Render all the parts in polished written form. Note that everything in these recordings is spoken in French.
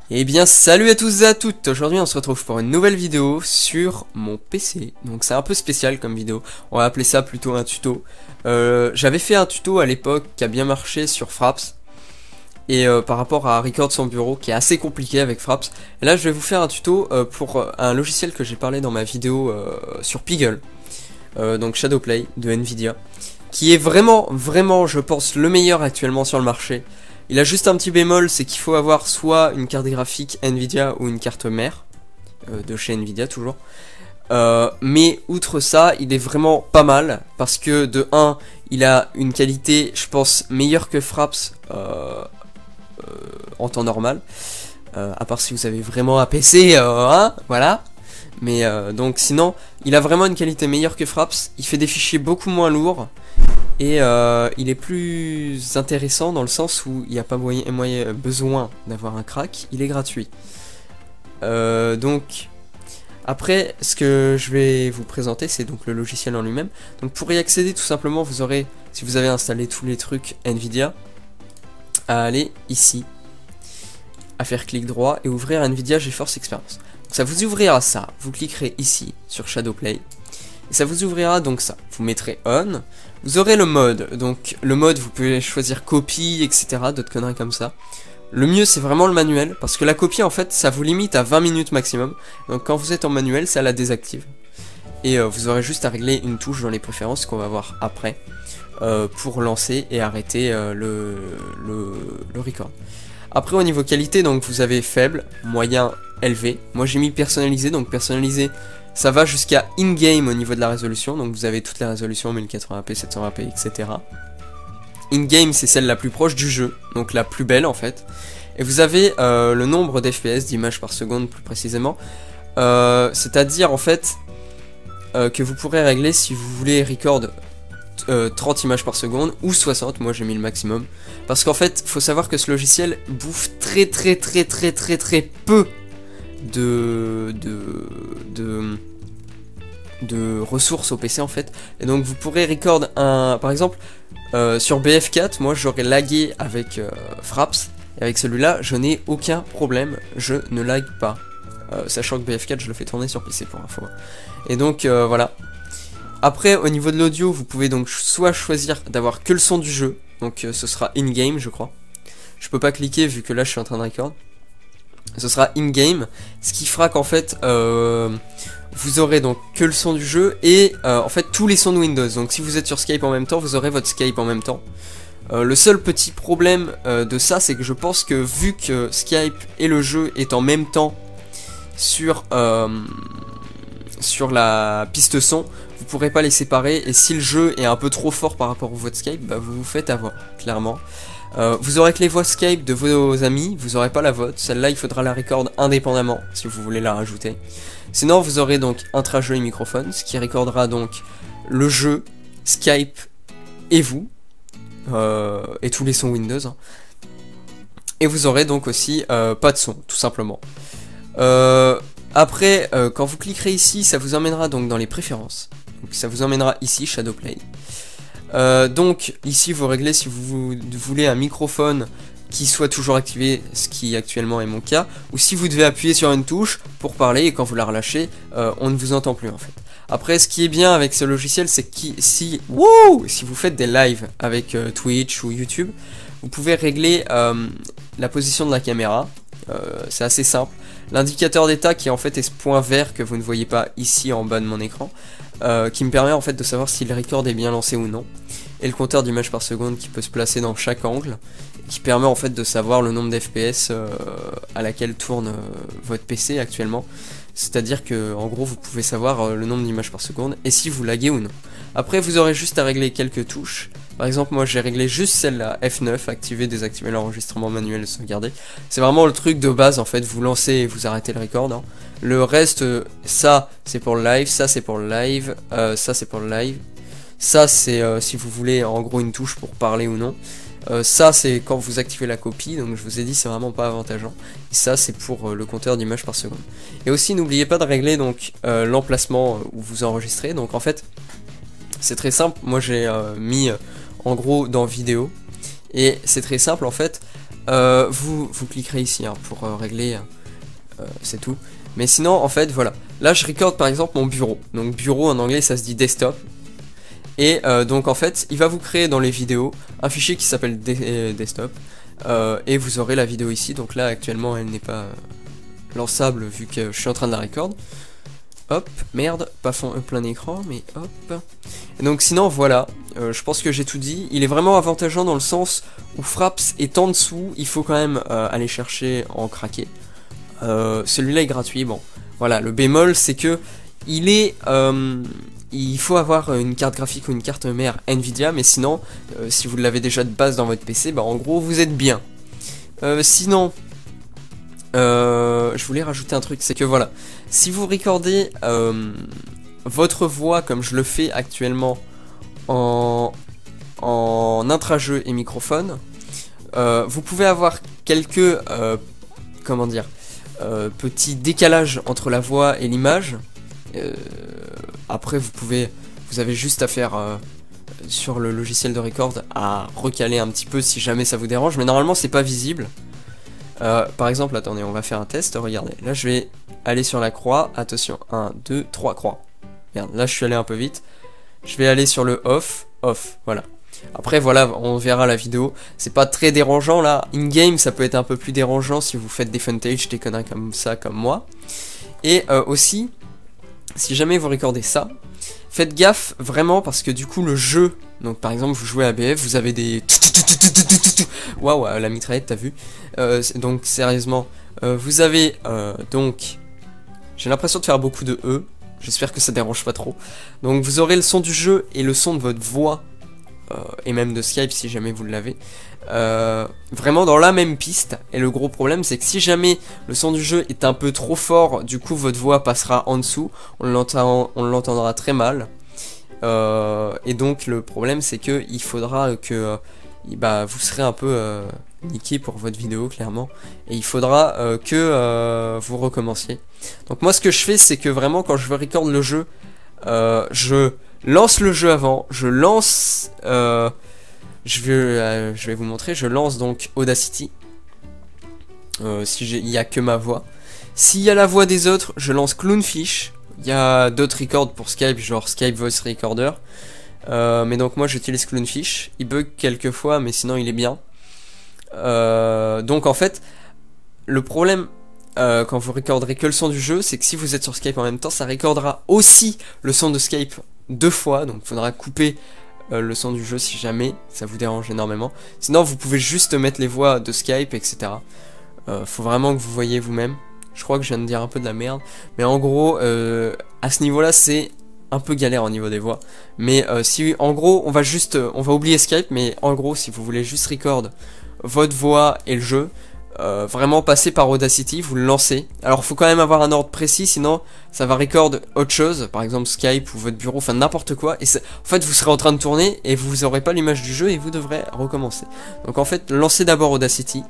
Eh bien salut à tous et à toutes. Aujourd'hui on se retrouve pour une nouvelle vidéo sur mon PC. Donc c'est un peu spécial comme vidéo, on va appeler ça plutôt un tuto. J'avais fait un tuto à l'époque qui a bien marché sur Fraps. Et par rapport à Record son bureau qui est assez compliqué avec Fraps. Et là je vais vous faire un tuto pour un logiciel que j'ai parlé dans ma vidéo sur Piggle. Donc Shadowplay de Nvidia. Qui est vraiment je pense le meilleur actuellement sur le marché. Il a juste un petit bémol, c'est qu'il faut avoir soit une carte graphique Nvidia ou une carte mère, de chez Nvidia toujours. Mais outre ça, il est vraiment pas mal, parce que de 1, il a une qualité, je pense, meilleure que Fraps en temps normal. À part si vous avez vraiment un PC, hein, voilà. Mais donc sinon, il a vraiment une qualité meilleure que Fraps, il fait des fichiers beaucoup moins lourds. Et il est plus intéressant dans le sens où il n'y a pas besoin d'avoir un crack, il est gratuit. Donc, après, ce que je vais vous présenter, c'est donc le logiciel en lui-même. Donc pour y accéder, tout simplement, vous aurez, si vous avez installé tous les trucs Nvidia, à aller ici, à faire clic droit et ouvrir Nvidia GeForce Experience. Donc ça vous ouvrira ça, vous cliquerez ici sur Shadowplay. Et ça vous ouvrira donc ça, vous mettrez on, vous aurez le mode, donc le mode vous pouvez choisir copie, etc, d'autres conneries comme ça. Le mieux c'est vraiment le manuel, parce que la copie en fait ça vous limite à 20 minutes maximum, donc quand vous êtes en manuel ça la désactive. Et vous aurez juste à régler une touche dans les préférences qu'on va voir après, pour lancer et arrêter le record. Après au niveau qualité, donc vous avez faible, moyen, élevé, moi j'ai mis personnalisé, donc personnalisé ça va jusqu'à in-game au niveau de la résolution, donc vous avez toutes les résolutions 1080p, 720p, etc. In-game c'est celle la plus proche du jeu, donc la plus belle en fait. Et vous avez le nombre d'FPS, d'images par seconde plus précisément. C'est-à-dire en fait que vous pourrez régler si vous voulez record 30 images par seconde ou 60, moi j'ai mis le maximum. Parce qu'en fait, faut savoir que ce logiciel bouffe très peu de ressources au PC en fait, et donc vous pourrez record par exemple sur BF4, moi j'aurais lagué avec Fraps, et avec celui-là je n'ai aucun problème, je ne lag pas, sachant que BF4 je le fais tourner sur PC pour info, et donc voilà. Après au niveau de l'audio, vous pouvez donc soit choisir d'avoir que le son du jeu, donc ce sera in-game je crois, je peux pas cliquer vu que là je suis en train de record. Ce sera in-game, ce qui fera qu'en fait vous aurez donc que le son du jeu et en fait tous les sons de Windows. Donc si vous êtes sur Skype en même temps, vous aurez votre Skype en même temps. Le seul petit problème de ça, c'est que je pense que vu que Skype et le jeu est en même temps sur la piste son, vous pourrez pas les séparer, et si le jeu est un peu trop fort par rapport à votre Skype, bah vous vous faites avoir, clairement. Vous aurez que les voix Skype de vos amis, vous aurez pas la vôtre, celle-là il faudra la record indépendamment si vous voulez la rajouter. Sinon vous aurez donc intra-jeu et microphone, ce qui recordera donc le jeu, Skype et vous, et tous les sons Windows. Hein. Et vous aurez donc aussi pas de son, tout simplement. Après, quand vous cliquerez ici, ça vous emmènera donc dans les préférences. Donc, ça vous emmènera ici, Shadowplay. Donc ici vous réglez si vous voulez un microphone qui soit toujours activé, ce qui actuellement est mon cas, ou si vous devez appuyer sur une touche pour parler et quand vous la relâchez, on ne vous entend plus en fait. Après ce qui est bien avec ce logiciel, c'est que si vous faites des lives avec Twitch ou YouTube, vous pouvez régler la position de la caméra, c'est assez simple. L'indicateur d'état qui en fait est ce point vert que vous ne voyez pas ici en bas de mon écran, qui me permet en fait de savoir si le record est bien lancé ou non, et le compteur d'images par seconde qui peut se placer dans chaque angle, qui permet en fait de savoir le nombre d'FPS à laquelle tourne votre PC actuellement, c'est à dire que en gros vous pouvez savoir le nombre d'images par seconde et si vous laguez ou non. Après vous aurez juste à régler quelques touches. Par exemple moi j'ai réglé juste celle-là, F9, activer, désactiver l'enregistrement manuel et sauvegarder. C'est vraiment le truc de base en fait, vous lancez et vous arrêtez le record. Hein. Le reste, ça c'est pour le live, ça c'est pour le live, ça c'est pour le live. Ça c'est si vous voulez en gros une touche pour parler ou non. Ça c'est quand vous activez la copie, donc je vous ai dit c'est vraiment pas avantageant. Et ça c'est pour le compteur d'images par seconde. Et aussi n'oubliez pas de régler donc l'emplacement où vous enregistrez. Donc en fait c'est très simple, moi j'ai mis en gros dans vidéo. Et c'est très simple en fait, vous cliquerez ici hein, pour régler, c'est tout. Mais sinon, en fait, voilà. Là, je record par exemple mon bureau. Donc, bureau en anglais, ça se dit desktop. Et donc, en fait, il va vous créer dans les vidéos un fichier qui s'appelle desktop. Et vous aurez la vidéo ici. Donc là, actuellement, elle n'est pas lançable vu que je suis en train de la record. Hop, merde, pas plein écran, mais hop. Et donc sinon, voilà, je pense que j'ai tout dit. Il est vraiment avantageux dans le sens où Fraps est en dessous. Il faut quand même aller chercher en craquer. Celui-là est gratuit, bon. Voilà, le bémol, c'est que il est... il faut avoir une carte graphique ou une carte mère Nvidia, mais sinon, si vous l'avez déjà de base dans votre PC, bah en gros, vous êtes bien. Sinon... je voulais rajouter un truc, c'est que voilà, si vous recordez votre voix comme je le fais actuellement en intra-jeu et microphone, vous pouvez avoir quelques, comment dire, petits décalages entre la voix et l'image. Après vous avez juste à faire sur le logiciel de record à recaler un petit peu si jamais ça vous dérange, mais normalement c'est pas visible. Par exemple, attendez, on va faire un test, regardez, là je vais aller sur la croix, attention, 1, 2, 3 croix. Merde, là je suis allé un peu vite. Je vais aller sur le off, voilà. Après voilà, on verra la vidéo, c'est pas très dérangeant là, in-game ça peut être un peu plus dérangeant si vous faites des funtage, des conneries comme ça, comme moi. Et aussi, si jamais vous recordez ça, faites gaffe vraiment parce que du coup le jeu, donc par exemple vous jouez à BF, vous avez des... Waouh, la mitraillette, t'as vu? Donc sérieusement, vous avez donc... J'ai l'impression de faire beaucoup de E, j'espère que ça dérange pas trop. Donc vous aurez le son du jeu et le son de votre voix, et même de Skype si jamais vous l'avez, vraiment dans la même piste. Et le gros problème c'est que si jamais le son du jeu est un peu trop fort, du coup votre voix passera en dessous, on l'entendra très mal. Et donc le problème c'est que il faudra que vous serez un peu niqué pour votre vidéo clairement, et il faudra que vous recommenciez. Donc moi ce que je fais c'est que vraiment quand je veux record le jeu, je lance le jeu avant, je lance je vais vous montrer, je lance donc Audacity si il n'y a que ma voix. S'il y a la voix des autres, je lance Clownfish. Il y a d'autres records pour Skype, genre Skype Voice Recorder. Mais donc moi j'utilise Clownfish. Il bug quelques fois, mais sinon il est bien. Donc en fait, le problème quand vous recorderez que le son du jeu, c'est que si vous êtes sur Skype en même temps, ça recordera aussi le son de Skype 2 fois. Donc il faudra couper le son du jeu si jamais ça vous dérange énormément. Sinon vous pouvez juste mettre les voix de Skype, etc. Faut vraiment que vous voyez vous-même. Je crois que je viens de dire un peu de la merde, mais en gros, à ce niveau-là, c'est un peu galère au niveau des voix. Mais si, en gros, on va oublier Skype, mais en gros, si vous voulez juste record votre voix et le jeu, vraiment passer par Audacity, vous le lancez. Alors, il faut quand même avoir un ordre précis, sinon ça va record autre chose, par exemple Skype ou votre bureau, enfin n'importe quoi. Et en fait, vous serez en train de tourner et vous n'aurez pas l'image du jeu et vous devrez recommencer. Donc en fait, lancez d'abord Audacity.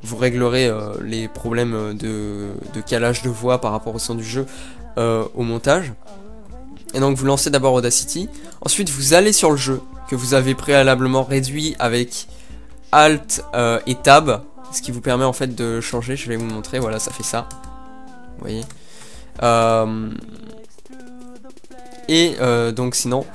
Vous réglerez les problèmes de calage de voix par rapport au son du jeu au montage. Et donc vous lancez d'abord Audacity. Ensuite vous allez sur le jeu que vous avez préalablement réduit avec Alt et Tab. Ce qui vous permet en fait de changer. Je vais vous montrer, voilà, ça fait ça. Vous voyez. Donc sinon...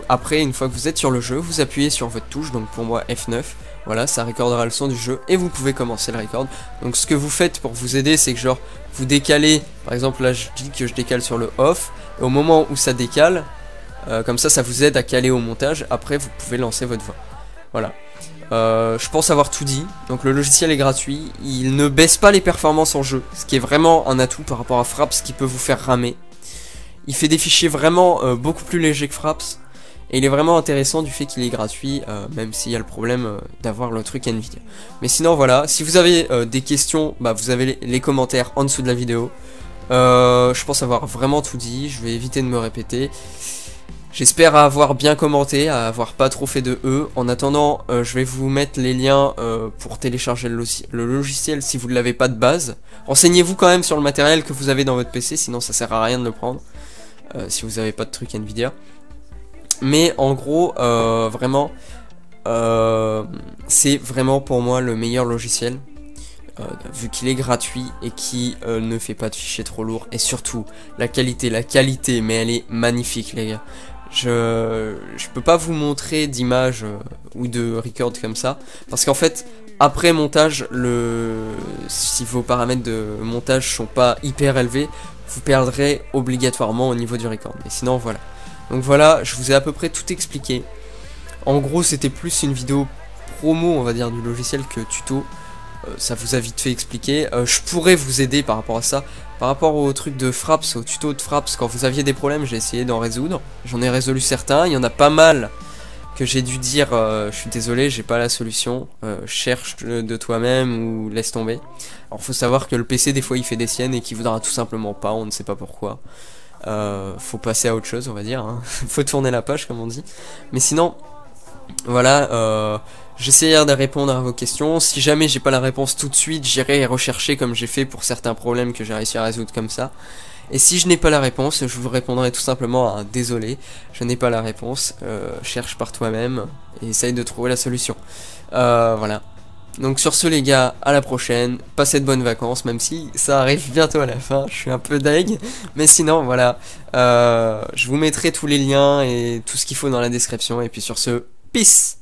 après, une fois que vous êtes sur le jeu, vous appuyez sur votre touche, donc pour moi F9, voilà, ça recordera le son du jeu et vous pouvez commencer le record. Donc ce que vous faites pour vous aider, c'est que genre vous décalez, par exemple là je dis que je décale sur le off, et au moment où ça décale, comme ça vous aide à caler au montage. Après vous pouvez lancer votre voix. Voilà. Je pense avoir tout dit. Donc le logiciel est gratuit, il ne baisse pas les performances en jeu, ce qui est vraiment un atout par rapport à Fraps qui peut vous faire ramer. Il fait des fichiers vraiment beaucoup plus légers que Fraps. Et il est vraiment intéressant du fait qu'il est gratuit, même s'il y a le problème d'avoir le truc Nvidia. Mais sinon voilà, si vous avez des questions, vous avez les commentaires en dessous de la vidéo. Je pense avoir vraiment tout dit, je vais éviter de me répéter. J'espère avoir bien commenté, avoir pas trop fait de E. En attendant, je vais vous mettre les liens pour télécharger le logiciel si vous ne l'avez pas de base. Renseignez-vous quand même sur le matériel que vous avez dans votre PC, sinon ça sert à rien de le prendre. Si vous n'avez pas de truc Nvidia. Mais en gros, vraiment, c'est vraiment pour moi le meilleur logiciel. Vu qu'il est gratuit et qui ne fait pas de fichiers trop lourds. Et surtout, la qualité, mais elle est magnifique les gars. Je peux pas vous montrer d'image ou de record comme ça. Parce qu'en fait, après montage, si vos paramètres de montage sont pas hyper élevés, vous perdrez obligatoirement au niveau du record. Mais sinon, voilà. Donc voilà, je vous ai à peu près tout expliqué. En gros, c'était plus une vidéo promo, on va dire, du logiciel que tuto. Ça vous a vite fait expliquer. Je pourrais vous aider par rapport à ça. Par rapport au truc de Fraps, au tuto de Fraps, quand vous aviez des problèmes, j'ai essayé d'en résoudre. J'en ai résolu certains. Il y en a pas mal que j'ai dû dire je suis désolé, j'ai pas la solution. Cherche de toi-même ou laisse tomber. Alors faut savoir que le PC des fois il fait des siennes et qu'il voudra tout simplement pas, on ne sait pas pourquoi. Faut passer à autre chose, on va dire. Hein. Faut tourner la page comme on dit. Mais sinon, voilà. J'essaierai de répondre à vos questions. Si jamais j'ai pas la réponse tout de suite, j'irai rechercher comme j'ai fait pour certains problèmes que j'ai réussi à résoudre comme ça. Et si je n'ai pas la réponse, je vous répondrai tout simplement à un désolé, je n'ai pas la réponse, cherche par toi-même et essaye de trouver la solution. Voilà. Donc sur ce les gars, à la prochaine, passez de bonnes vacances, même si ça arrive bientôt à la fin, je suis un peu deg, mais sinon voilà, je vous mettrai tous les liens et tout ce qu'il faut dans la description, et puis sur ce, peace!